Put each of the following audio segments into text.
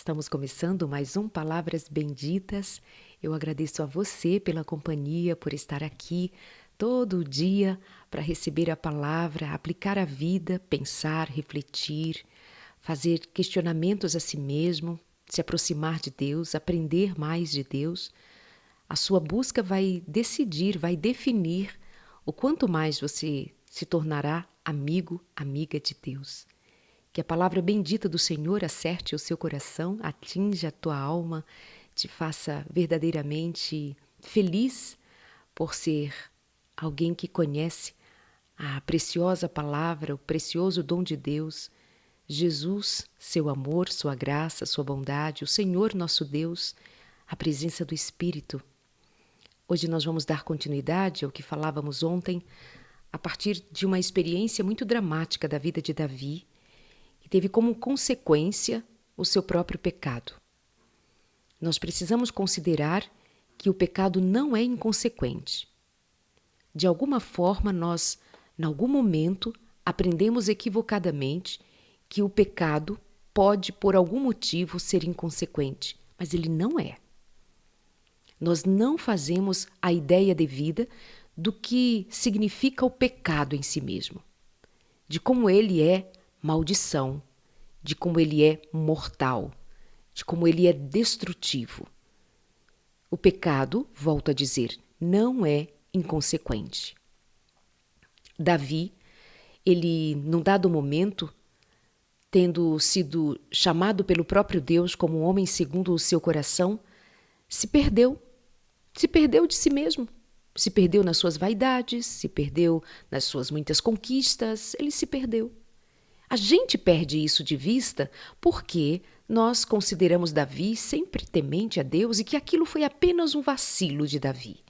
Estamos começando mais um Palavras Benditas. Eu agradeço a você pela companhia, por estar aqui todo dia para receber a palavra, aplicar a vida, pensar, refletir, fazer questionamentos a si mesmo, se aproximar de Deus, aprender mais de Deus. A sua busca vai decidir, vai definir o quanto mais você se tornará amigo, amiga de Deus. Que a palavra bendita do Senhor acerte o seu coração, atinja a tua alma, te faça verdadeiramente feliz por ser alguém que conhece a preciosa palavra, o precioso dom de Deus, Jesus, seu amor, sua graça, sua bondade, o Senhor nosso Deus, a presença do Espírito. Hoje nós vamos dar continuidade ao que falávamos ontem, a partir de uma experiência muito dramática da vida de Davi, que teve como consequência o seu próprio pecado. Nós precisamos considerar que o pecado não é inconsequente. De alguma forma, nós, em algum momento, aprendemos equivocadamente que o pecado pode, por algum motivo, ser inconsequente, mas ele não é. Nós não fazemos a ideia devida do que significa o pecado em si mesmo, de como ele é maldição, de como ele é mortal, de como ele é destrutivo. O pecado, volto a dizer, não é inconsequente. Davi, ele, num dado momento, tendo sido chamado pelo próprio Deus como um homem segundo o seu coração, se perdeu de si mesmo, se perdeu nas suas vaidades, se perdeu nas suas muitas conquistas, ele se perdeu. A gente perde isso de vista porque nós consideramos Davi sempre temente a Deus e que aquilo foi apenas um vacilo de Davi.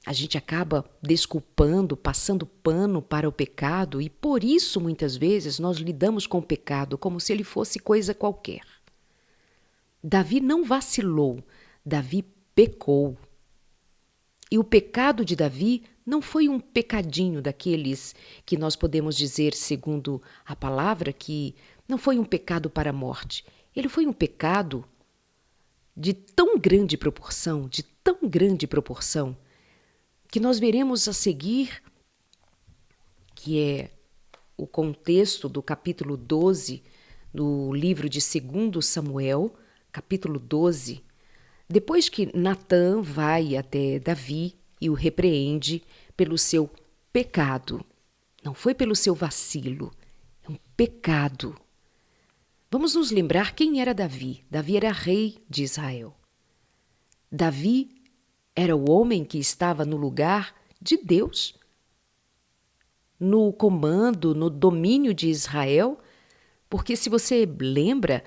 A gente acaba desculpando, passando pano para o pecado e por isso muitas vezes nós lidamos com o pecado como se ele fosse coisa qualquer. Davi não vacilou, Davi pecou. E o pecado de Davi não foi um pecadinho daqueles que nós podemos dizer, segundo a palavra, que não foi um pecado para a morte. Ele foi um pecado de tão grande proporção, que nós veremos a seguir, que é o contexto do capítulo 12, do livro de 2 Samuel, capítulo 12, depois que Natã vai até Davi e o repreende pelo seu pecado. Não foi pelo seu vacilo, é um pecado. Vamos nos lembrar quem era Davi. Davi era rei de Israel. Davi era o homem que estava no lugar de Deus, no comando, no domínio de Israel, porque se você lembra,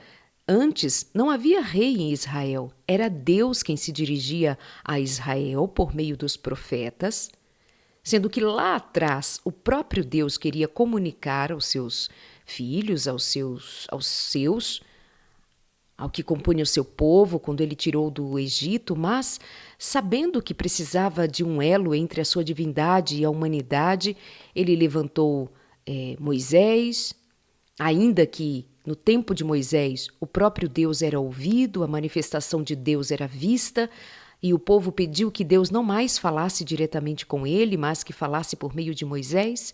antes não havia rei em Israel, era Deus quem se dirigia a Israel por meio dos profetas, sendo que lá atrás o próprio Deus queria comunicar aos seus filhos, ao que compunha o seu povo quando ele tirou do Egito, mas sabendo que precisava de um elo entre a sua divindade e a humanidade, ele levantou Moisés, ainda que no tempo de Moisés, o próprio Deus era ouvido, a manifestação de Deus era vista, e o povo pediu que Deus não mais falasse diretamente com ele, mas que falasse por meio de Moisés.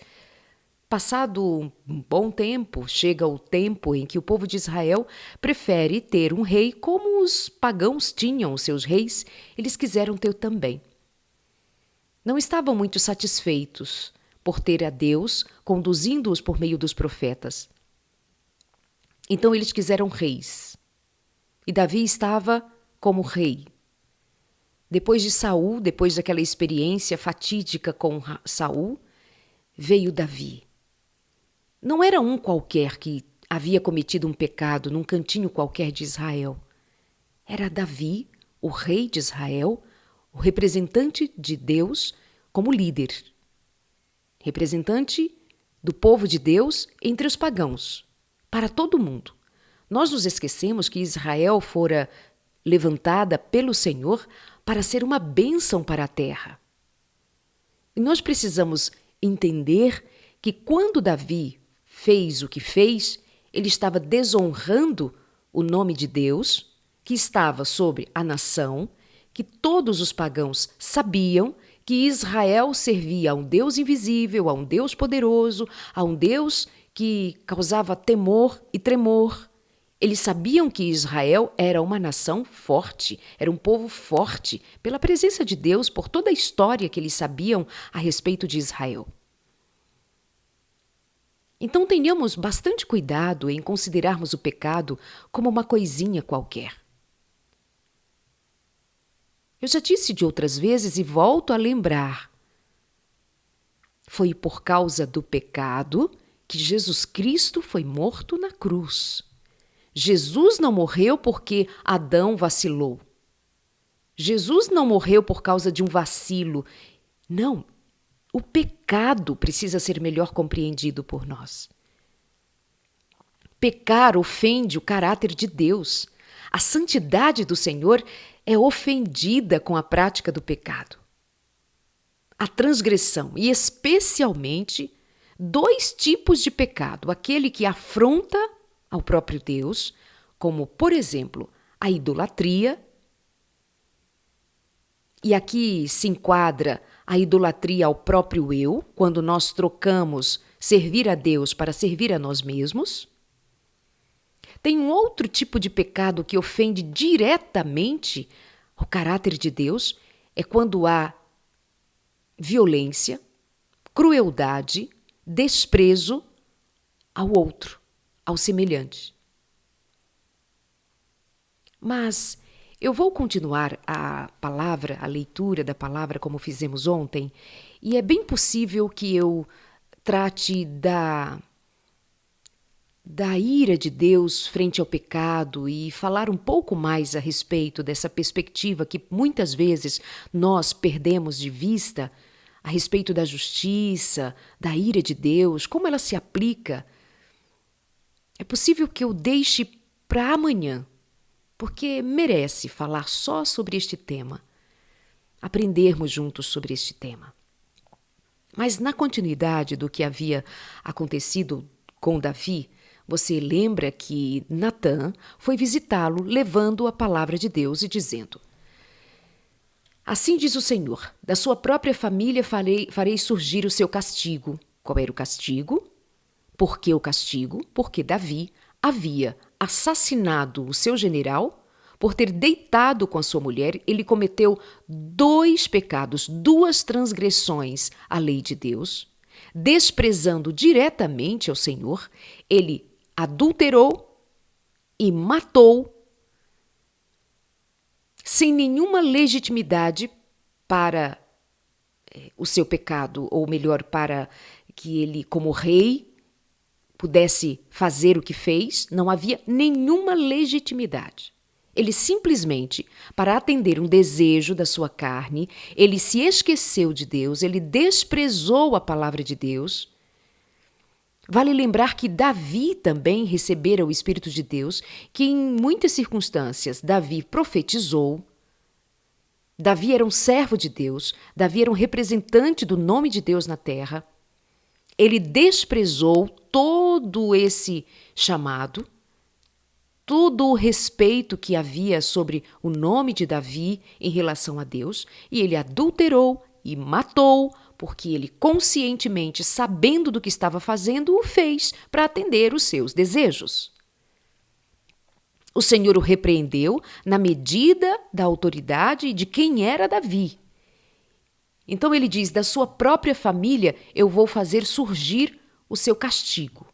Passado um bom tempo, chega o tempo em que o povo de Israel prefere ter um rei como os pagãos tinham os seus reis, eles quiseram ter também. Não estavam muito satisfeitos por ter a Deus conduzindo-os por meio dos profetas. Então eles quiseram reis. E Davi estava como rei. Depois de Saul, depois daquela experiência fatídica com Saul, veio Davi. Não era um qualquer que havia cometido um pecado num cantinho qualquer de Israel. Era Davi, o rei de Israel, o representante de Deus como líder. Representante do povo de Deus entre os pagãos. Para todo mundo. Nós nos esquecemos que Israel fora levantada pelo Senhor para ser uma bênção para a terra. E nós precisamos entender que quando Davi fez o que fez, ele estava desonrando o nome de Deus, que estava sobre a nação, que todos os pagãos sabiam que Israel servia a um Deus invisível, a um Deus poderoso, a um Deus que causava temor e tremor. Eles sabiam que Israel era uma nação forte, era um povo forte, pela presença de Deus, por toda a história que eles sabiam a respeito de Israel. Então tenhamos bastante cuidado em considerarmos o pecado como uma coisinha qualquer. Eu já disse de outras vezes e volto a lembrar. Foi por causa do pecado que Jesus Cristo foi morto na cruz. Jesus não morreu porque Adão vacilou. Jesus não morreu por causa de um vacilo. Não, o pecado precisa ser melhor compreendido por nós. Pecar ofende o caráter de Deus. A santidade do Senhor é ofendida com a prática do pecado. A transgressão, e especialmente dois tipos de pecado: aquele que afronta ao próprio Deus, como, por exemplo, a idolatria. E aqui se enquadra a idolatria ao próprio eu, quando nós trocamos servir a Deus para servir a nós mesmos. Tem um outro tipo de pecado que ofende diretamente o caráter de Deus, é quando há violência, crueldade, desprezo ao outro, ao semelhante. Mas eu vou continuar a palavra, a leitura da palavra como fizemos ontem, e é bem possível que eu trate da ira de Deus frente ao pecado e falar um pouco mais a respeito dessa perspectiva que muitas vezes nós perdemos de vista a respeito da justiça, da ira de Deus, como ela se aplica. É possível que eu deixe para amanhã, porque merece falar só sobre este tema, aprendermos juntos sobre este tema. Mas na continuidade do que havia acontecido com Davi, você lembra que Natã foi visitá-lo levando a palavra de Deus e dizendo: assim diz o Senhor, da sua própria família farei surgir o seu castigo. Qual era o castigo? Por que o castigo? Porque Davi havia assassinado o seu general. Por ter deitado com a sua mulher, ele cometeu 2 pecados, 2 transgressões à lei de Deus. Desprezando diretamente ao Senhor, ele adulterou e matou sem nenhuma legitimidade para o seu pecado, ou melhor, para que ele, como rei, pudesse fazer o que fez. Não havia nenhuma legitimidade. Ele simplesmente, para atender um desejo da sua carne, ele se esqueceu de Deus, ele desprezou a palavra de Deus. Vale lembrar que Davi também recebera o Espírito de Deus, que em muitas circunstâncias Davi profetizou. Davi era um servo de Deus, Davi era um representante do nome de Deus na terra. Ele desprezou todo esse chamado, todo o respeito que havia sobre o nome de Davi em relação a Deus, e ele adulterou e matou, porque ele conscientemente, sabendo do que estava fazendo, o fez para atender os seus desejos. O Senhor o repreendeu na medida da autoridade de quem era Davi. Então ele diz: da sua própria família eu vou fazer surgir o seu castigo.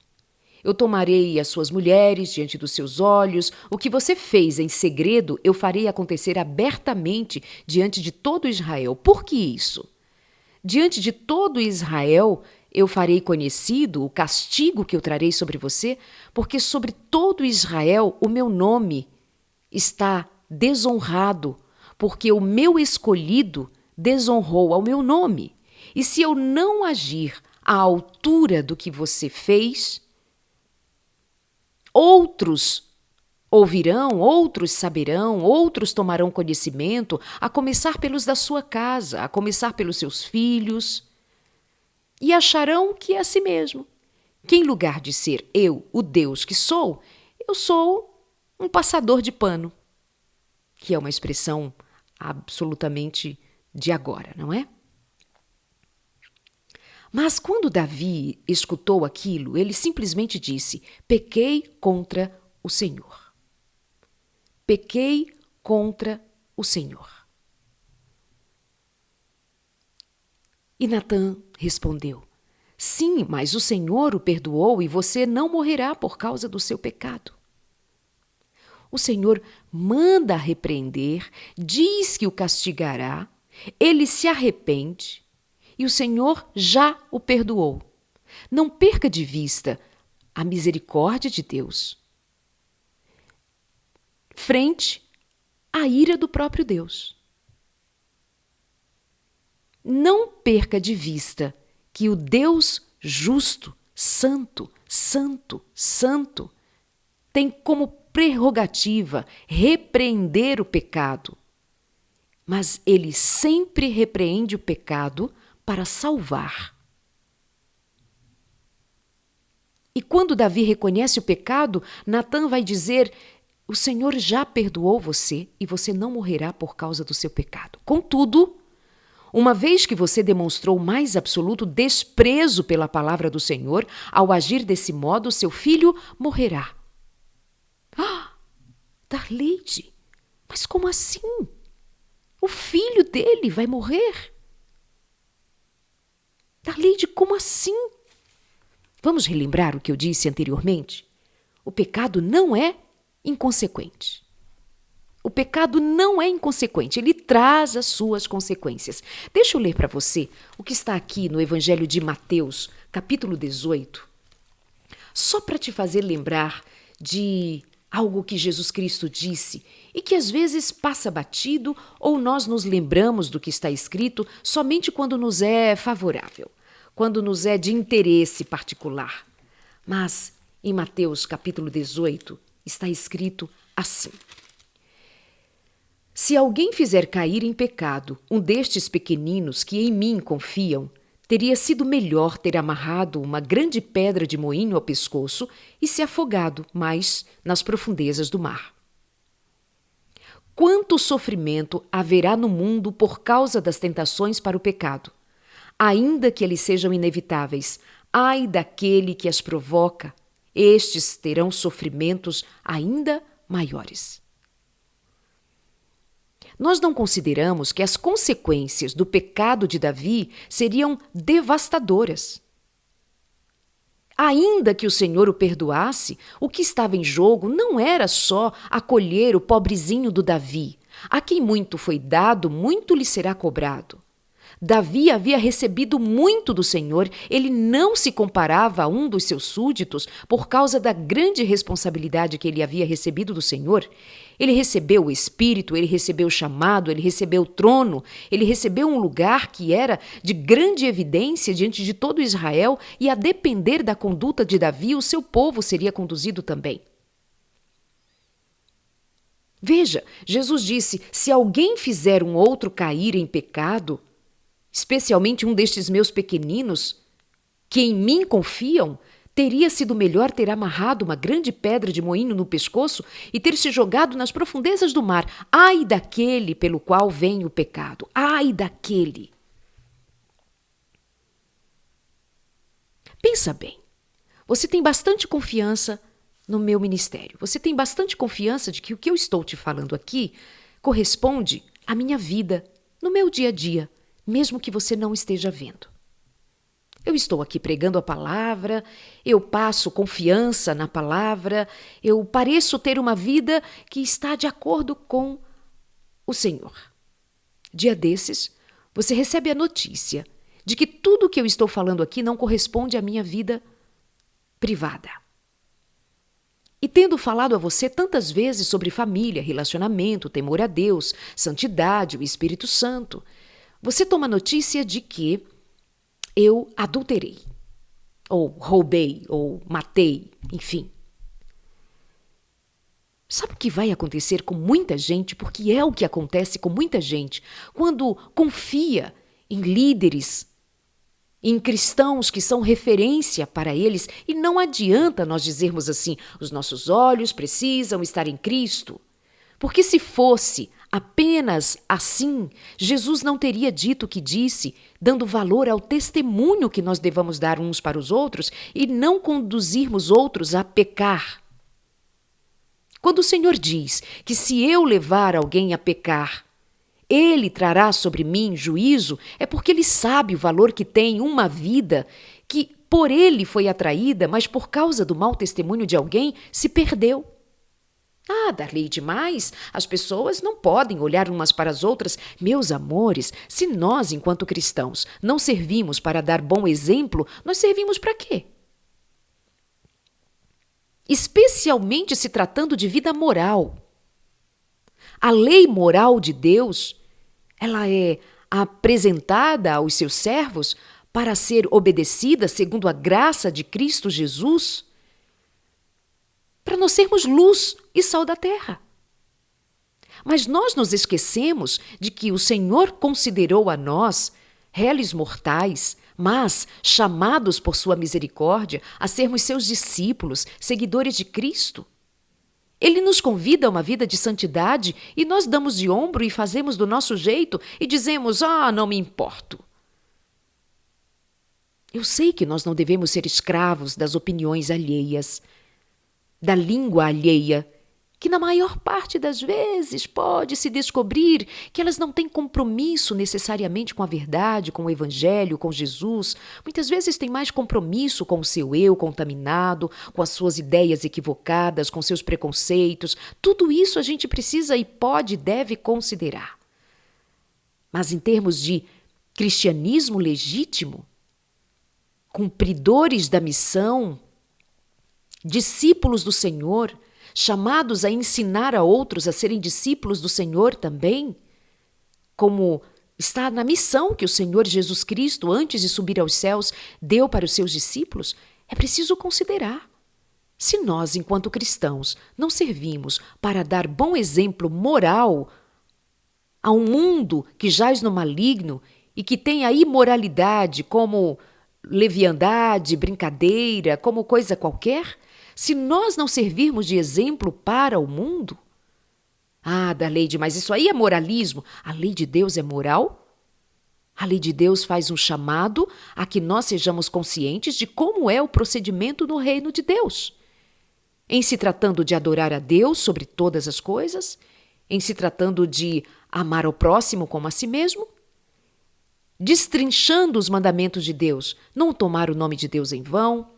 Eu tomarei as suas mulheres diante dos seus olhos. O que você fez em segredo, eu farei acontecer abertamente diante de todo Israel. Por que isso? Diante de todo Israel, eu farei conhecido o castigo que eu trarei sobre você, porque sobre todo Israel o meu nome está desonrado, porque o meu escolhido desonrou ao meu nome. E se eu não agir à altura do que você fez, outros ouvirão, outros saberão, outros tomarão conhecimento, a começar pelos da sua casa, a começar pelos seus filhos, e acharão que é assim mesmo, que em lugar de ser eu, o Deus que sou, eu sou um passador de pano, que é uma expressão absolutamente de agora, não é? Mas quando Davi escutou aquilo, ele simplesmente disse: pequei contra o Senhor. Pequei contra o Senhor. E Natã respondeu: sim, mas o Senhor o perdoou e você não morrerá por causa do seu pecado. O Senhor manda repreender, diz que o castigará, ele se arrepende e o Senhor já o perdoou. Não perca de vista a misericórdia de Deus frente à ira do próprio Deus. Não perca de vista que o Deus justo, santo, santo, santo, tem como prerrogativa repreender o pecado. Mas ele sempre repreende o pecado para salvar. E quando Davi reconhece o pecado, Natã vai dizer: o Senhor já perdoou você e você não morrerá por causa do seu pecado. Contudo, uma vez que você demonstrou o mais absoluto desprezo pela palavra do Senhor, ao agir desse modo, seu filho morrerá. Ah, Darleide, mas como assim? O filho dele vai morrer? Darleide, como assim? Vamos relembrar o que eu disse anteriormente? O pecado não é inconsequente. O pecado não é inconsequente, ele traz as suas consequências. Deixa eu ler para você o que está aqui no Evangelho de Mateus, capítulo 18, só para te fazer lembrar de algo que Jesus Cristo disse e que às vezes passa batido ou nós nos lembramos do que está escrito somente quando nos é favorável, quando nos é de interesse particular. Mas em Mateus, capítulo 18, está escrito assim: se alguém fizer cair em pecado um destes pequeninos que em mim confiam, teria sido melhor ter amarrado uma grande pedra de moinho ao pescoço e se afogado mais nas profundezas do mar. Quanto sofrimento haverá no mundo por causa das tentações para o pecado? Ainda que eles sejam inevitáveis, ai daquele que as provoca, estes terão sofrimentos ainda maiores. Nós não consideramos que as consequências do pecado de Davi seriam devastadoras. Ainda que o Senhor o perdoasse, o que estava em jogo não era só acolher o pobrezinho do Davi. A quem muito foi dado, muito lhe será cobrado. Davi havia recebido muito do Senhor, ele não se comparava a um dos seus súditos por causa da grande responsabilidade que ele havia recebido do Senhor. Ele recebeu o Espírito, ele recebeu o chamado, ele recebeu o trono, ele recebeu um lugar que era de grande evidência diante de todo Israel e, a depender da conduta de Davi, o seu povo seria conduzido também. Veja, Jesus disse: se alguém fizer um outro cair em pecado, especialmente um destes meus pequeninos, que em mim confiam, teria sido melhor ter amarrado uma grande pedra de moinho no pescoço e ter se jogado nas profundezas do mar. Ai daquele pelo qual vem o pecado! Ai daquele! Pensa bem, você tem bastante confiança no meu ministério. Você tem bastante confiança de que o que eu estou te falando aqui corresponde à minha vida, no meu dia a dia, mesmo que você não esteja vendo. Eu estou aqui pregando a palavra, eu passo confiança na palavra, eu pareço ter uma vida que está de acordo com o Senhor. Dia desses, você recebe a notícia de que tudo o que eu estou falando aqui não corresponde à minha vida privada. E tendo falado a você tantas vezes sobre família, relacionamento, temor a Deus, santidade, o Espírito Santo, você toma notícia de que eu adulterei, ou roubei, ou matei, enfim. Sabe o que vai acontecer com muita gente, porque é o que acontece com muita gente, quando confia em líderes em cristãos que são referência para eles, e não adianta nós dizermos assim, os nossos olhos precisam estar em Cristo. Porque se fosse apenas assim, Jesus não teria dito o que disse, dando valor ao testemunho que nós devamos dar uns para os outros e não conduzirmos outros a pecar. Quando o Senhor diz que se eu levar alguém a pecar, Ele trará sobre mim juízo, é porque Ele sabe o valor que tem uma vida que por Ele foi atraída, mas por causa do mau testemunho de alguém se perdeu. Darley, demais, as pessoas não podem olhar umas para as outras. Meus amores, se nós, enquanto cristãos, não servimos para dar bom exemplo, nós servimos para quê? Especialmente se tratando de vida moral. A lei moral de Deus, ela é apresentada aos seus servos para ser obedecida segundo a graça de Cristo Jesus, para nós sermos luz e sal da terra. Mas nós nos esquecemos de que o Senhor considerou a nós, réis mortais, mas chamados por sua misericórdia a sermos seus discípulos, seguidores de Cristo. Ele nos convida a uma vida de santidade e nós damos de ombro e fazemos do nosso jeito e dizemos, não me importo. Eu sei que nós não devemos ser escravos das opiniões alheias, da língua alheia, que na maior parte das vezes pode se descobrir que elas não têm compromisso necessariamente com a verdade, com o Evangelho, com Jesus. Muitas vezes têm mais compromisso com o seu eu contaminado, com as suas ideias equivocadas, com seus preconceitos. Tudo isso a gente precisa e pode e deve considerar. Mas em termos de cristianismo legítimo, cumpridores da missão, discípulos do Senhor, chamados a ensinar a outros a serem discípulos do Senhor também, como está na missão que o Senhor Jesus Cristo, antes de subir aos céus, deu para os seus discípulos, é preciso considerar. Se nós, enquanto cristãos, não servimos para dar bom exemplo moral a um mundo que jaz no maligno e que tem a imoralidade como leviandade, brincadeira, como coisa qualquer, se nós não servirmos de exemplo para o mundo, Darley, mas isso aí é moralismo. A lei de Deus é moral? A lei de Deus faz um chamado a que nós sejamos conscientes de como é o procedimento no reino de Deus. Em se tratando de adorar a Deus sobre todas as coisas, em se tratando de amar ao próximo como a si mesmo, destrinchando os mandamentos de Deus, não tomar o nome de Deus em vão,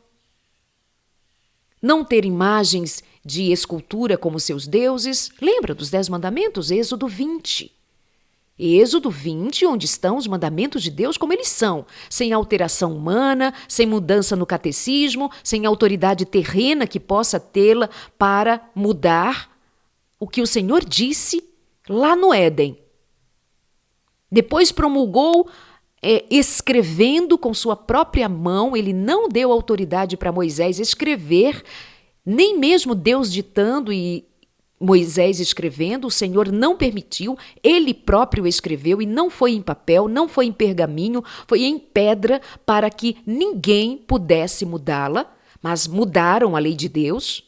não ter imagens de escultura como seus deuses. Lembra dos 10 mandamentos? Êxodo 20. Êxodo 20, onde estão os mandamentos de Deus como eles são, sem alteração humana, sem mudança no catecismo, sem autoridade terrena que possa tê-la para mudar o que o Senhor disse lá no Éden. Depois promulgou escrevendo com sua própria mão. Ele não deu autoridade para Moisés escrever, nem mesmo Deus ditando e Moisés escrevendo. O Senhor não permitiu, ele próprio escreveu, e não foi em papel, não foi em pergaminho, foi em pedra, para que ninguém pudesse mudá-la. Mas mudaram a lei de Deus,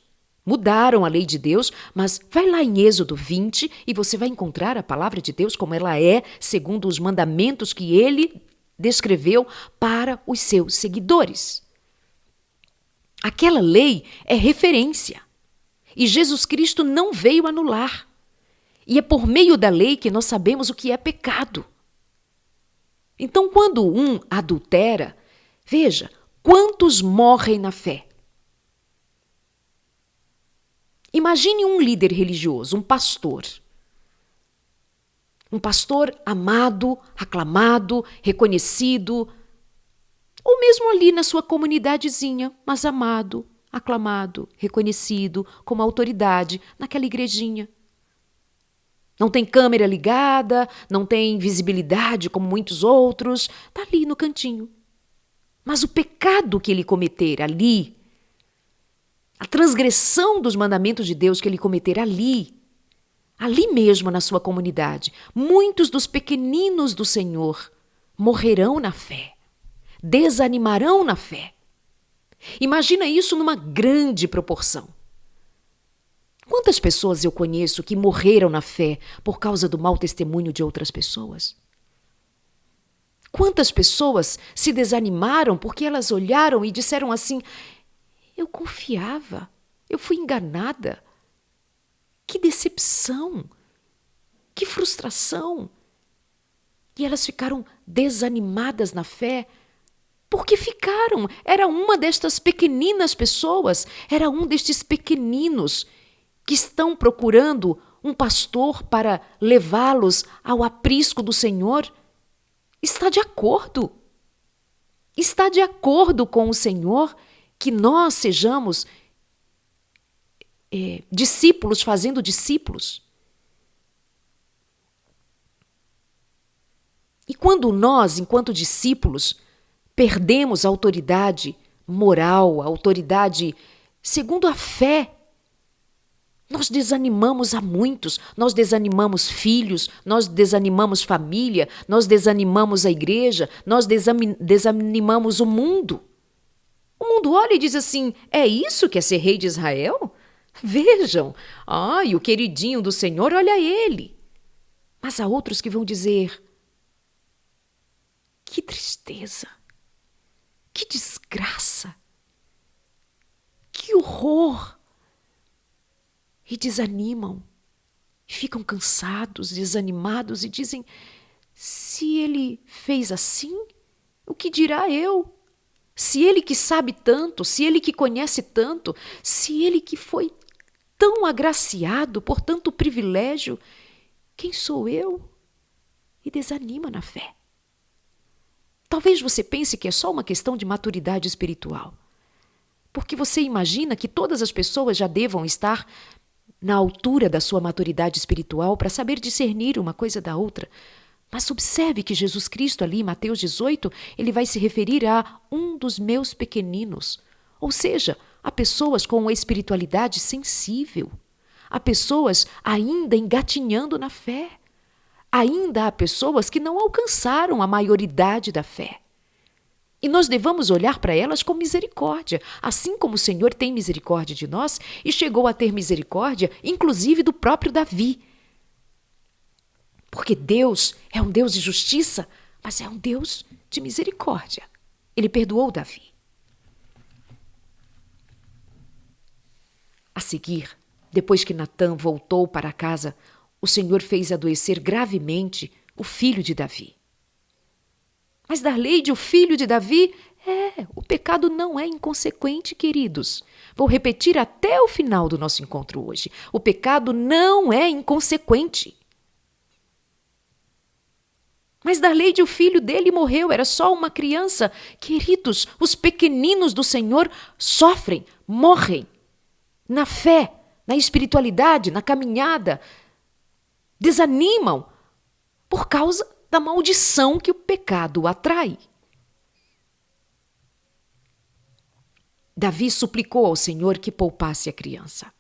mas vai lá em Êxodo 20 e você vai encontrar a palavra de Deus como ela é, segundo os mandamentos que ele descreveu para os seus seguidores. Aquela lei é referência e Jesus Cristo não veio anular. E é por meio da lei que nós sabemos o que é pecado. Então, quando um adultera, veja, quantos morrem na fé? Imagine um líder religioso, um pastor amado, aclamado, reconhecido, ou mesmo ali na sua comunidadezinha, mas amado, aclamado, reconhecido como autoridade naquela igrejinha. Não tem câmera ligada, não tem visibilidade como muitos outros, está ali no cantinho. Mas o pecado que ele cometer ali, a transgressão dos mandamentos de Deus que ele cometer ali mesmo na sua comunidade, muitos dos pequeninos do Senhor morrerão na fé. desanimarão na fé. Imagina isso numa grande proporção. Quantas pessoas eu conheço que morreram na fé por causa do mau testemunho de outras pessoas? Quantas pessoas se desanimaram porque elas olharam e disseram assim: eu confiava, eu fui enganada. Que decepção, que frustração. E elas ficaram desanimadas na fé porque ficaram. Era uma destas pequeninas pessoas, era um destes pequeninos que estão procurando um pastor para levá-los ao aprisco do Senhor. Está de acordo com o Senhor que nós sejamos discípulos fazendo discípulos. E quando nós, enquanto discípulos, perdemos a autoridade moral, a autoridade segundo a fé, nós desanimamos a muitos, nós desanimamos filhos, nós desanimamos família, nós desanimamos a igreja, nós desanimamos o mundo. O mundo olha e diz assim: é isso que é ser rei de Israel? Vejam, ai, o queridinho do Senhor, olha ele. Mas há outros que vão dizer: que tristeza, que desgraça, que horror. E desanimam, ficam cansados, desanimados e dizem: se ele fez assim, o que dirá eu? Se ele que sabe tanto, se ele que conhece tanto, se ele que foi tão agraciado por tanto privilégio, quem sou eu? E desanima na fé. Talvez você pense que é só uma questão de maturidade espiritual, porque você imagina que todas as pessoas já devam estar na altura da sua maturidade espiritual para saber discernir uma coisa da outra. Mas observe que Jesus Cristo ali em Mateus 18, ele vai se referir a um dos meus pequeninos, ou seja, a pessoas com uma espiritualidade sensível, a pessoas ainda engatinhando na fé, ainda há pessoas que não alcançaram a maioridade da fé. E nós devemos olhar para elas com misericórdia, assim como o Senhor tem misericórdia de nós e chegou a ter misericórdia, inclusive do próprio Davi. Porque Deus é um Deus de justiça, mas é um Deus de misericórdia. Ele perdoou Davi. A seguir, depois que Natã voltou para casa, o Senhor fez adoecer gravemente o filho de Davi. Mas Darleide, o filho de Davi, o pecado não é inconsequente, queridos. Vou repetir até o final do nosso encontro hoje. O pecado não é inconsequente. Mas Darleide, o filho dele morreu, era só uma criança. Queridos, os pequeninos do Senhor sofrem, morrem na fé, na espiritualidade, na caminhada. Desanimam por causa da maldição que o pecado atrai. Davi suplicou ao Senhor que poupasse a criança.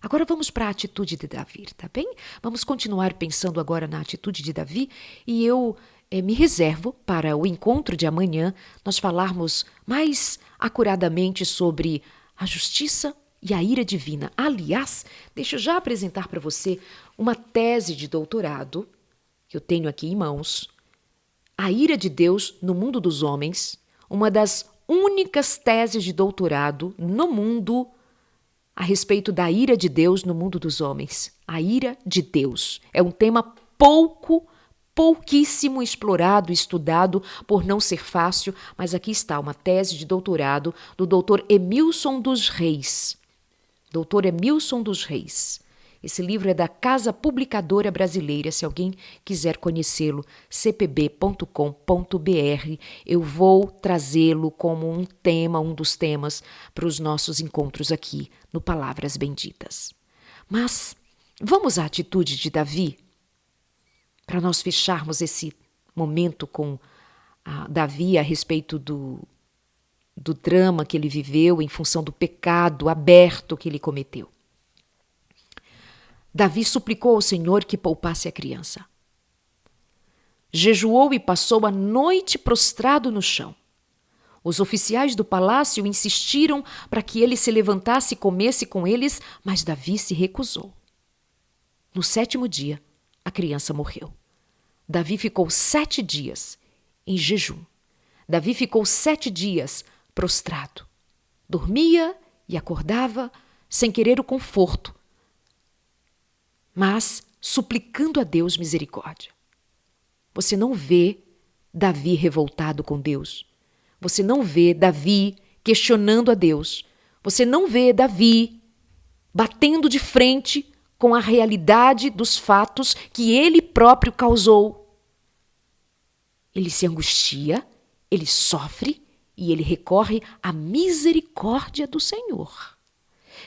Agora vamos para a atitude de Davi, tá bem? Vamos continuar pensando agora na atitude de Davi e eu me reservo para o encontro de amanhã nós falarmos mais acuradamente sobre a justiça e a ira divina. Aliás, deixa eu já apresentar para você uma tese de doutorado que eu tenho aqui em mãos, A Ira de Deus no Mundo dos Homens, uma das únicas teses de doutorado no mundo a respeito da ira de Deus no mundo dos homens. A ira de Deus é um tema pouquíssimo explorado, estudado, por não ser fácil, mas aqui está uma tese de doutorado do Dr. Emilson dos Reis. Dr. Emilson dos Reis. Esse livro é da Casa Publicadora Brasileira, se alguém quiser conhecê-lo, cpb.com.br. Eu vou trazê-lo como um tema, um dos temas para os nossos encontros aqui no Palavras Benditas. Mas vamos à atitude de Davi, para nós fecharmos esse momento com Davi a respeito do drama que ele viveu em função do pecado aberto que ele cometeu. Davi suplicou ao Senhor que poupasse a criança. Jejuou e passou a noite prostrado no chão. Os oficiais do palácio insistiram para que ele se levantasse e comesse com eles, mas Davi se recusou. No 7º dia, a criança morreu. Davi ficou 7 dias em jejum. Davi ficou 7 dias prostrado. Dormia e acordava sem querer o conforto, mas suplicando a Deus misericórdia. Você não vê Davi revoltado com Deus. Você não vê Davi questionando a Deus. Você não vê Davi batendo de frente com a realidade dos fatos que ele próprio causou. Ele se angustia, ele sofre e ele recorre à misericórdia do Senhor.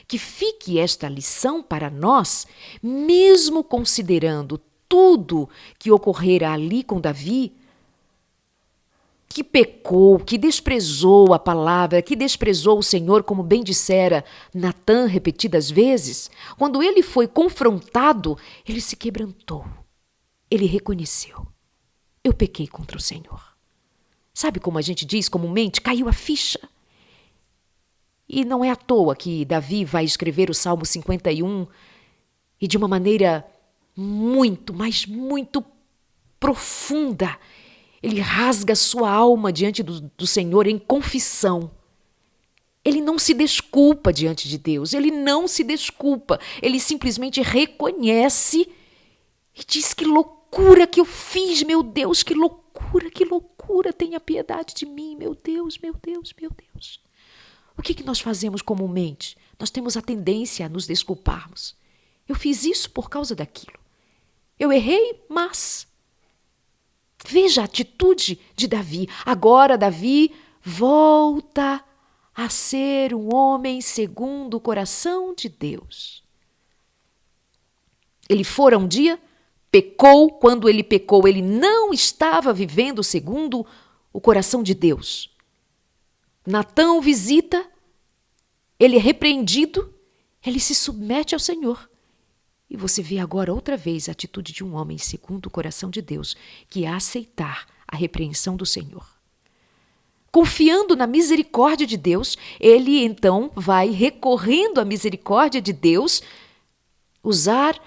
Que fique esta lição para nós, mesmo considerando tudo que ocorrera ali com Davi, que pecou, que desprezou a palavra, que desprezou o Senhor, como bem dissera Natã repetidas vezes. Quando ele foi confrontado, ele se quebrantou. Ele reconheceu: eu pequei contra o Senhor. Sabe como a gente diz comumente? Caiu a ficha. E não é à toa que Davi vai escrever o Salmo 51 e de uma maneira muito, mas muito profunda, ele rasga sua alma diante do Senhor em confissão. Ele não se desculpa diante de Deus, ele não se desculpa, ele simplesmente reconhece e diz: que loucura que eu fiz, meu Deus, que loucura, tenha piedade de mim, meu Deus, meu Deus, meu Deus. O que nós fazemos comumente? Nós temos a tendência a nos desculparmos. Eu fiz isso por causa daquilo. Eu errei, mas... Veja a atitude de Davi. Agora Davi volta a ser um homem segundo o coração de Deus. Ele fora um dia, pecou. Quando ele pecou, ele não estava vivendo segundo o coração de Deus. Natã o visita, ele é repreendido, ele se submete ao Senhor. E você vê agora outra vez a atitude de um homem segundo o coração de Deus, que é aceitar a repreensão do Senhor. Confiando na misericórdia de Deus, ele então vai recorrendo à misericórdia de Deus, usar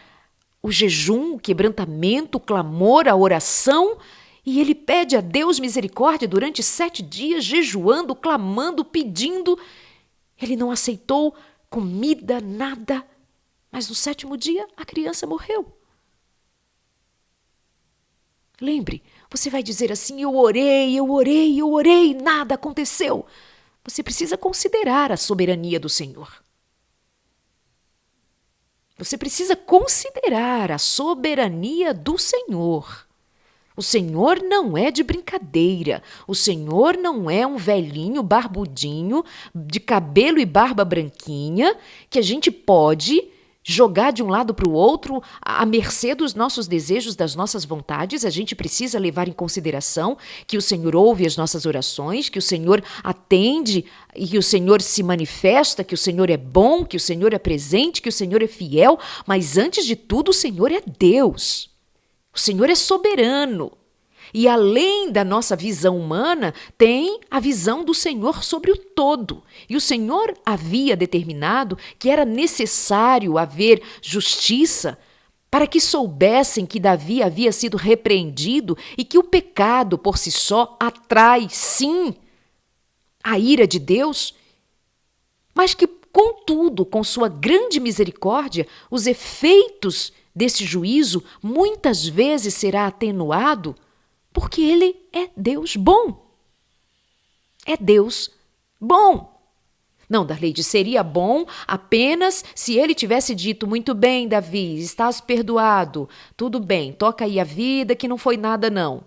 o jejum, o quebrantamento, o clamor, a oração, e ele pede a Deus misericórdia durante 7 dias, jejuando, clamando, pedindo. Ele não aceitou comida, nada. Mas no 7º dia, a criança morreu. Lembre, você vai dizer assim: eu orei, nada aconteceu. Você precisa considerar a soberania do Senhor. Você precisa considerar a soberania do Senhor. O Senhor não é de brincadeira. O Senhor não é um velhinho barbudinho, de cabelo e barba branquinha, que a gente pode jogar de um lado para o outro à mercê dos nossos desejos, das nossas vontades. A gente precisa levar em consideração que o Senhor ouve as nossas orações, que o Senhor atende e que o Senhor se manifesta, que o Senhor é bom, que o Senhor é presente, que o Senhor é fiel. Mas antes de tudo, o Senhor é Deus. O Senhor é soberano. E além da nossa visão humana, tem a visão do Senhor sobre o todo. E o Senhor havia determinado que era necessário haver justiça para que soubessem que Davi havia sido repreendido e que o pecado por si só atrai, sim, a ira de Deus, mas que, contudo, com sua grande misericórdia, os efeitos desse juízo muitas vezes será atenuado, porque ele é Deus bom. É Deus bom. Não, Darleide, seria bom apenas se ele tivesse dito: muito bem, Davi, estás perdoado, tudo bem, toca aí a vida que não foi nada não.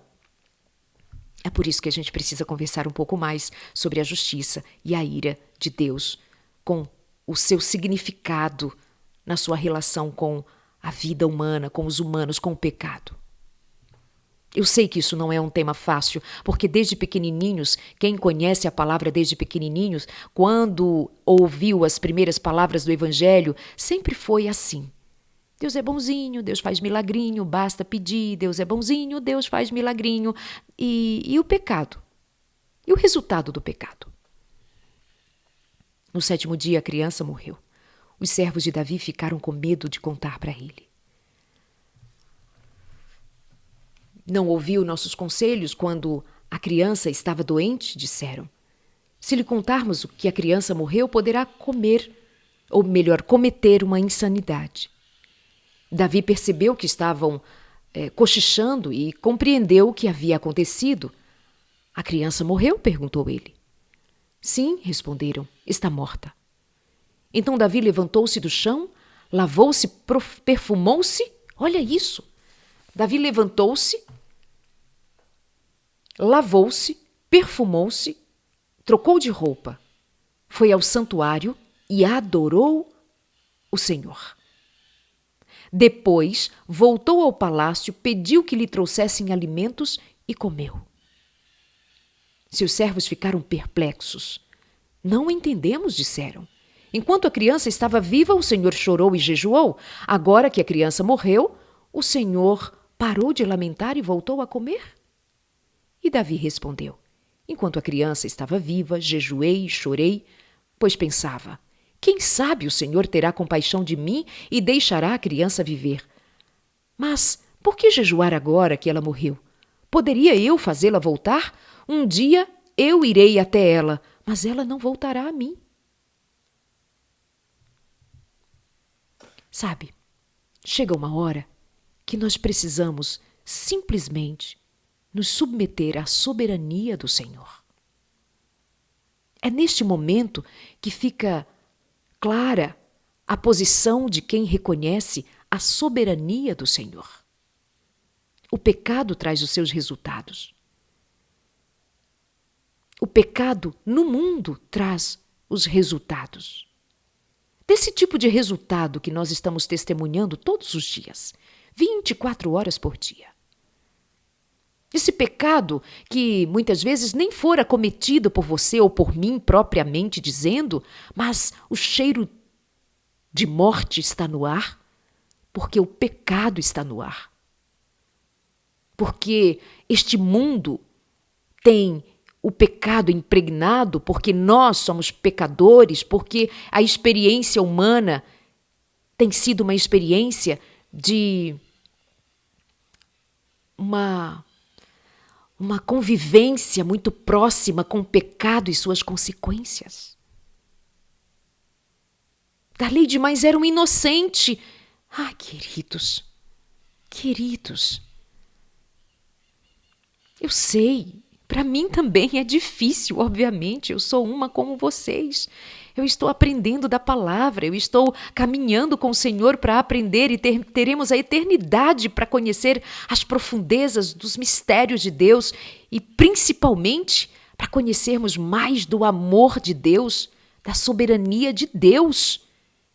É por isso que a gente precisa conversar um pouco mais sobre a justiça e a ira de Deus, com o seu significado na sua relação com a vida humana, com os humanos, com o pecado. Eu sei que isso não é um tema fácil, porque desde pequenininhos, quem conhece a palavra desde pequenininhos, quando ouviu as primeiras palavras do Evangelho, sempre foi assim. Deus é bonzinho, Deus faz milagrinho, basta pedir, Deus é bonzinho, Deus faz milagrinho. E o pecado? E o resultado do pecado? No 7º dia, a criança morreu. Os servos de Davi ficaram com medo de contar para ele. Não ouviu nossos conselhos quando a criança estava doente? Disseram. Se lhe contarmos que a criança morreu, poderá cometer uma insanidade. Davi percebeu que estavam cochichando e compreendeu o que havia acontecido. A criança morreu? Perguntou ele. Sim, responderam, está morta. Então Davi levantou-se do chão, lavou-se, perfumou-se. Olha isso! Davi levantou-se, lavou-se, perfumou-se, trocou de roupa, foi ao santuário e adorou o Senhor. Depois voltou ao palácio, pediu que lhe trouxessem alimentos e comeu. Seus servos ficaram perplexos. Não entendemos, disseram. Enquanto a criança estava viva, o Senhor chorou e jejuou. Agora que a criança morreu, o Senhor parou de lamentar e voltou a comer? E Davi respondeu: enquanto a criança estava viva, jejuei e chorei, pois pensava: quem sabe o Senhor terá compaixão de mim e deixará a criança viver. Mas por que jejuar agora que ela morreu? Poderia eu fazê-la voltar? Um dia eu irei até ela, mas ela não voltará a mim. Sabe, chega uma hora que nós precisamos simplesmente nos submeter à soberania do Senhor. É neste momento que fica clara a posição de quem reconhece a soberania do Senhor. O pecado traz os seus resultados. O pecado no mundo traz os resultados. Desse tipo de resultado que nós estamos testemunhando todos os dias, 24 horas por dia. Esse pecado que muitas vezes nem fora cometido por você ou por mim propriamente dizendo, mas o cheiro de morte está no ar, porque o pecado está no ar. Porque este mundo tem o pecado impregnado, porque nós somos pecadores, porque a experiência humana tem sido uma experiência de uma convivência muito próxima com o pecado e suas consequências. Dali demais era um inocente. Ah, queridos, eu sei, para mim também é difícil, obviamente, eu sou uma como vocês. Eu estou aprendendo da palavra, eu estou caminhando com o Senhor para aprender e teremos a eternidade para conhecer as profundezas dos mistérios de Deus e principalmente para conhecermos mais do amor de Deus, da soberania de Deus,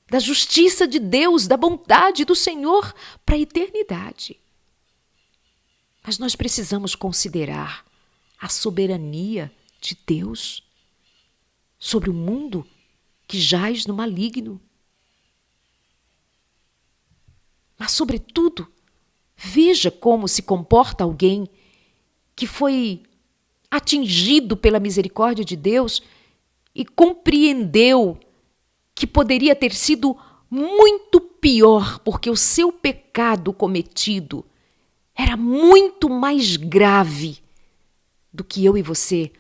da justiça de Deus, da bondade do Senhor para a eternidade. Mas nós precisamos considerar a soberania de Deus sobre o mundo que jaz no maligno. Mas, sobretudo, veja como se comporta alguém que foi atingido pela misericórdia de Deus e compreendeu que poderia ter sido muito pior, porque o seu pecado cometido era muito mais grave do que eu e você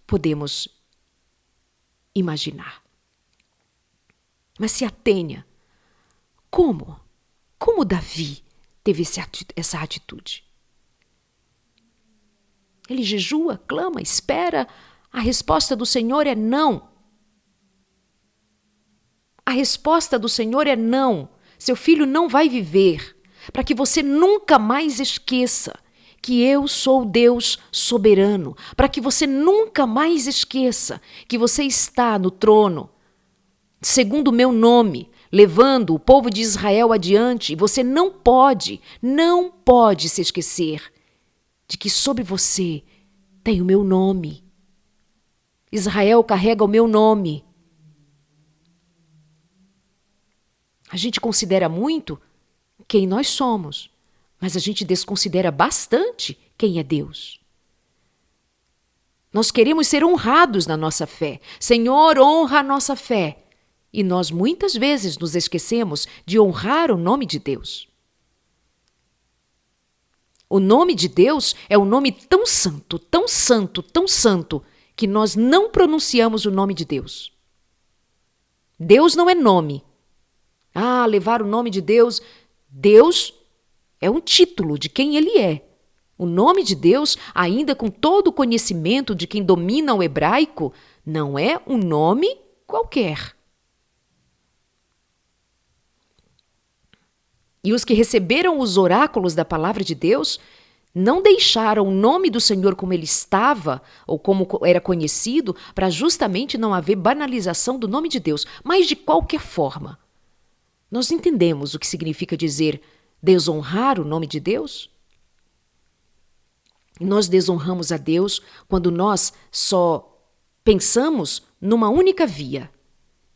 podemos imaginar. Mas se atenha, como Davi teve essa atitude? Ele jejua, clama, espera, a resposta do Senhor é não. A resposta do Senhor é não. Seu filho não vai viver, para que você nunca mais esqueça que eu sou Deus soberano, para que você nunca mais esqueça que você está no trono, segundo o meu nome, levando o povo de Israel adiante. Você não pode se esquecer de que sobre você tem o meu nome. Israel carrega o meu nome. A gente considera muito quem nós somos, mas a gente desconsidera bastante quem é Deus. Nós queremos ser honrados na nossa fé. Senhor, honra a nossa fé. E nós muitas vezes nos esquecemos de honrar o nome de Deus. O nome de Deus é um nome tão santo, tão santo, tão santo, que nós não pronunciamos o nome de Deus. Deus não é nome. Levar o nome de Deus. Deus é um título de quem Ele é. O nome de Deus, ainda com todo o conhecimento de quem domina o hebraico, não é um nome qualquer. E os que receberam os oráculos da palavra de Deus não deixaram o nome do Senhor como ele estava, ou como era conhecido, para justamente não haver banalização do nome de Deus. Mas, de qualquer forma, nós entendemos o que significa dizer desonrar o nome de Deus? Nós desonramos a Deus quando nós só pensamos numa única via.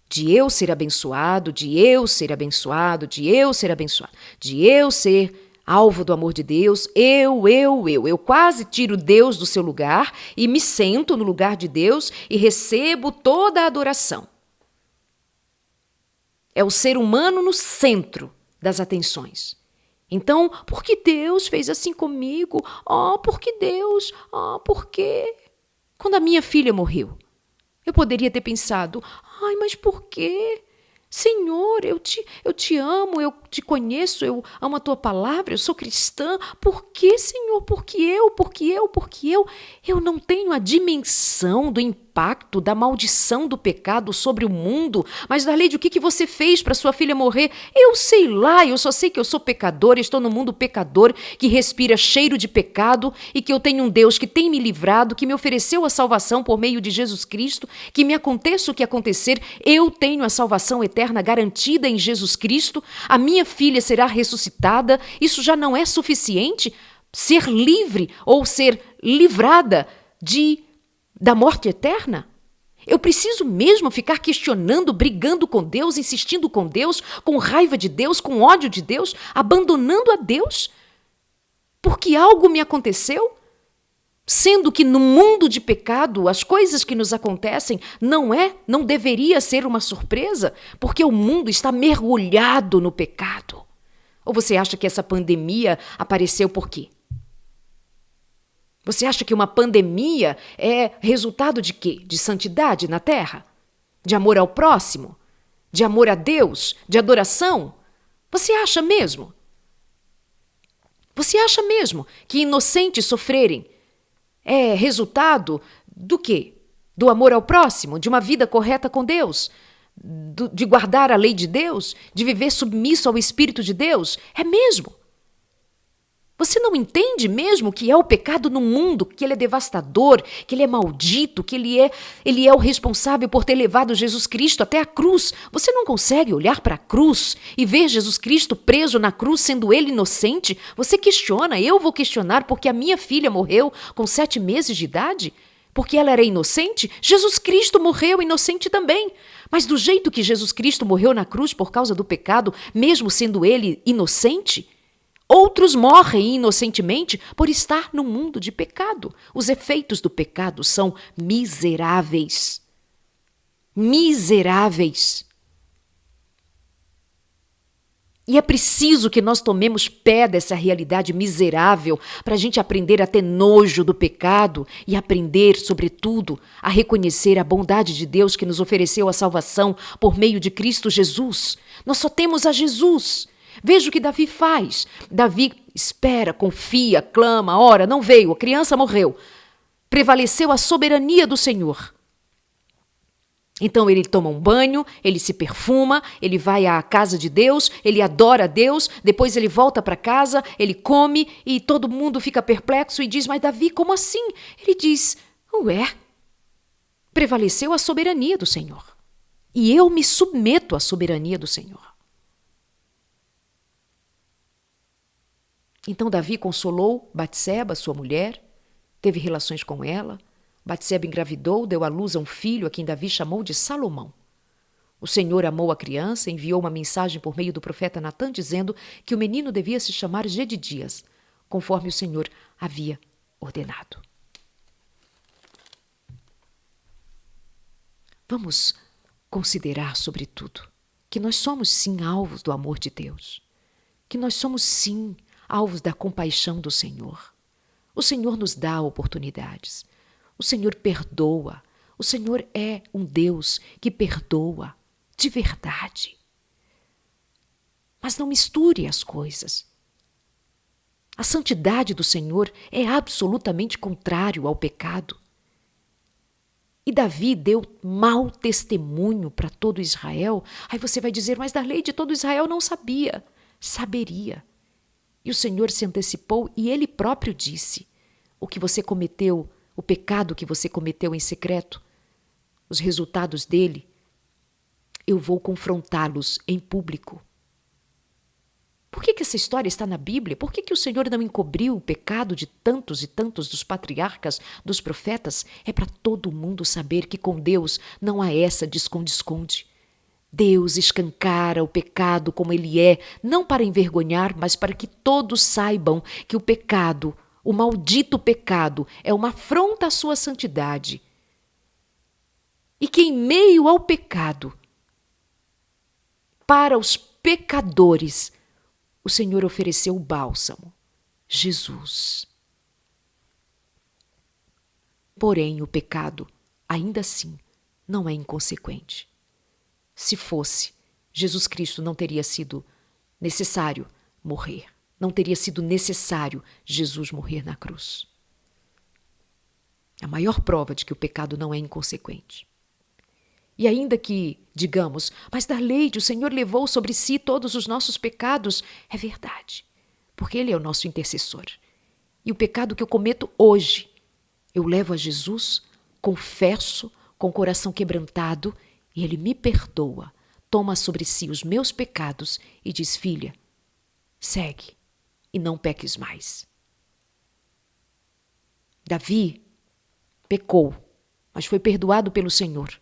De eu ser abençoado, de eu ser abençoado, de eu ser abençoado, de eu ser alvo do amor de Deus, eu. Eu quase tiro Deus do seu lugar e me sento no lugar de Deus e recebo toda a adoração. É o ser humano no centro das atenções. Então, por que Deus fez assim comigo? Por que Deus? Por quê? Quando a minha filha morreu, eu poderia ter pensado, mas por quê? Senhor, eu te amo, eu te conheço, eu amo a tua palavra, eu sou cristã. Por que, Senhor? Por que eu? Por que eu? Por que eu? Eu não tenho a dimensão do impacto, da maldição do pecado sobre o mundo. Mas, Darleide, o que você fez para sua filha morrer? Eu sei lá, eu só sei que eu sou pecadora, estou no mundo pecador, que respira cheiro de pecado e que eu tenho um Deus que tem me livrado, que me ofereceu a salvação por meio de Jesus Cristo, que me aconteça o que acontecer, eu tenho a salvação eterna garantida em Jesus Cristo, a minha filha será ressuscitada. Isso já não é suficiente? Ser livre ou ser livrada da morte eterna? Eu preciso mesmo ficar questionando, brigando com Deus, insistindo com Deus, com raiva de Deus, com ódio de Deus, abandonando a Deus? Porque algo me aconteceu? Sendo que no mundo de pecado, as coisas que nos acontecem não deveria ser uma surpresa, porque o mundo está mergulhado no pecado. Ou você acha que essa pandemia apareceu por quê? Você acha que uma pandemia é resultado de quê? De santidade na terra? De amor ao próximo? De amor a Deus? De adoração? Você acha mesmo? Você acha mesmo que inocentes sofrerem é resultado do quê? Do amor ao próximo, de uma vida correta com Deus, de guardar a lei de Deus, de viver submisso ao Espírito de Deus? É mesmo? Você não entende mesmo que é o pecado no mundo, que ele é devastador, que ele é maldito, que ele é o responsável por ter levado Jesus Cristo até a cruz? Você não consegue olhar para a cruz e ver Jesus Cristo preso na cruz, sendo ele inocente? Você questiona, eu vou questionar porque a minha filha morreu com 7 meses de idade? Porque ela era inocente? Jesus Cristo morreu inocente também. Mas do jeito que Jesus Cristo morreu na cruz por causa do pecado, mesmo sendo ele inocente, outros morrem inocentemente por estar no mundo de pecado. Os efeitos do pecado são miseráveis. Miseráveis. E é preciso que nós tomemos pé dessa realidade miserável para a gente aprender a ter nojo do pecado e aprender, sobretudo, a reconhecer a bondade de Deus que nos ofereceu a salvação por meio de Cristo Jesus. Nós só temos a Jesus. Veja o que Davi faz. Davi espera, confia, clama, ora, não veio, a criança morreu. Prevaleceu a soberania do Senhor. Então ele toma um banho, ele se perfuma, ele vai à casa de Deus, ele adora a Deus, depois ele volta para casa, ele come e todo mundo fica perplexo e diz, mas Davi, como assim? Ele diz, prevaleceu a soberania do Senhor. E eu me submeto à soberania do Senhor. Então Davi consolou Batseba, sua mulher, teve relações com ela. Batseba engravidou, deu à luz a um filho a quem Davi chamou de Salomão. O Senhor amou a criança, enviou uma mensagem por meio do profeta Natã dizendo que o menino devia se chamar Jedidias, conforme o Senhor havia ordenado. Vamos considerar, sobretudo, que nós somos sim alvos do amor de Deus, que nós somos sim alvos da compaixão do Senhor. O Senhor nos dá oportunidades, o Senhor perdoa, o Senhor é um Deus que perdoa de verdade. Mas não misture as coisas. A santidade do Senhor é absolutamente contrário ao pecado. E Davi deu mau testemunho para todo Israel. Aí você vai dizer, mas da lei de todo Israel não sabia. Saberia. E o Senhor se antecipou e ele próprio disse, o que você cometeu, o pecado que você cometeu em secreto, os resultados dele, eu vou confrontá-los em público. Por que essa história está na Bíblia? Por que o Senhor não encobriu o pecado de tantos e tantos dos patriarcas, dos profetas? É para todo mundo saber que com Deus não há essa de esconde-esconde. Deus escancara o pecado como ele é, não para envergonhar, mas para que todos saibam que o pecado, o maldito pecado, é uma afronta à sua santidade. E que em meio ao pecado, para os pecadores, o Senhor ofereceu o bálsamo, Jesus. Porém, o pecado, ainda assim, não é inconsequente. Se fosse, Jesus Cristo não teria sido necessário morrer. Não teria sido necessário Jesus morrer na cruz. A maior prova de que o pecado não é inconsequente. E ainda que, digamos, mas da lei o Senhor levou sobre si todos os nossos pecados, é verdade, porque Ele é o nosso intercessor. E o pecado que eu cometo hoje, eu levo a Jesus, confesso com o coração quebrantado e Ele me perdoa, toma sobre si os meus pecados e diz, filha, segue e não peques mais. Davi pecou, mas foi perdoado pelo Senhor.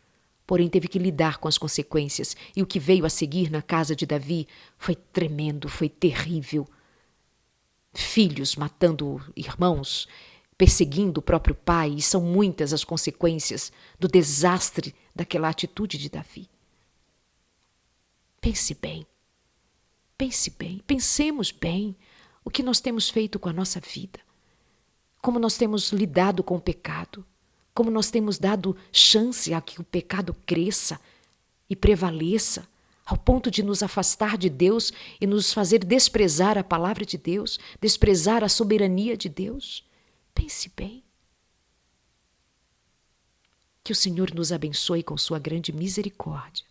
Porém, teve que lidar com as consequências. E o que veio a seguir na casa de Davi foi tremendo, foi terrível. Filhos matando irmãos, perseguindo o próprio pai. E são muitas as consequências do desastre daquela atitude de Davi. Pense bem, pensemos bem o que nós temos feito com a nossa vida. Como nós temos lidado com o pecado. Como nós temos dado chance a que o pecado cresça e prevaleça, ao ponto de nos afastar de Deus e nos fazer desprezar a palavra de Deus, desprezar a soberania de Deus. Pense bem. Que o Senhor nos abençoe com sua grande misericórdia.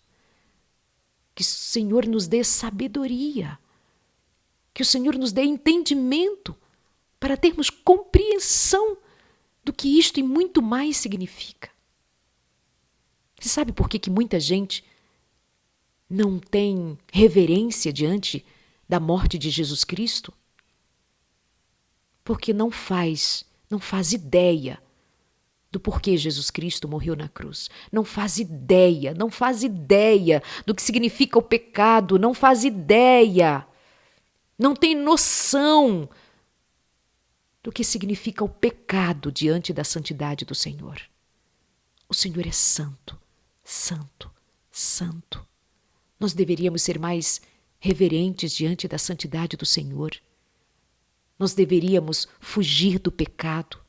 Que o Senhor nos dê sabedoria. Que o Senhor nos dê entendimento para termos compreensão do que isto e muito mais significa. Você sabe por que muita gente não tem reverência diante da morte de Jesus Cristo? Porque não faz ideia do porquê Jesus Cristo morreu na cruz. Não faz ideia do que significa o pecado, não faz ideia, não tem noção do que significa o pecado diante da santidade do Senhor. O Senhor é santo, santo, santo. Nós deveríamos ser mais reverentes diante da santidade do Senhor. Nós deveríamos fugir do pecado.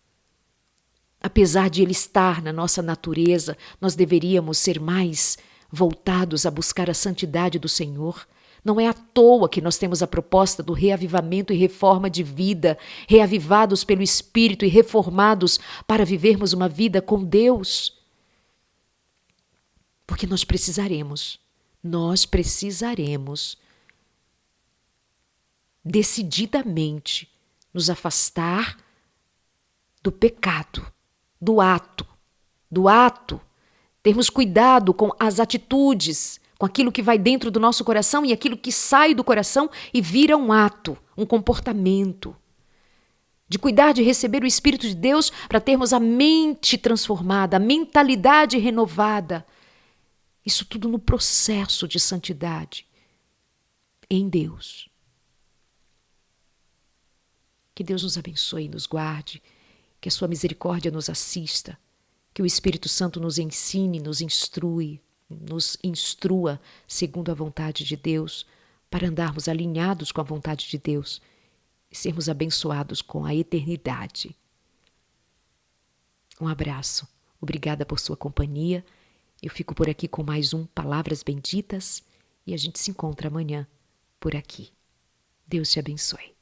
Apesar de ele estar na nossa natureza, nós deveríamos ser mais voltados a buscar a santidade do Senhor. Não é à toa que nós temos a proposta do reavivamento e reforma de vida, reavivados pelo Espírito e reformados para vivermos uma vida com Deus. Porque nós precisaremos decididamente nos afastar do pecado, do ato. Termos cuidado com as atitudes, com aquilo que vai dentro do nosso coração e aquilo que sai do coração e vira um ato, um comportamento. De cuidar de receber o Espírito de Deus para termos a mente transformada, a mentalidade renovada. Isso tudo no processo de santidade em Deus. Que Deus nos abençoe e nos guarde, que a sua misericórdia nos assista, Que o Espírito Santo nos ensine, nos instrua segundo a vontade de Deus, para andarmos alinhados com a vontade de Deus e sermos abençoados com a eternidade. Um abraço. Obrigada por sua companhia. Eu fico por aqui com mais um Palavras Benditas e a gente se encontra amanhã por aqui. Deus te abençoe.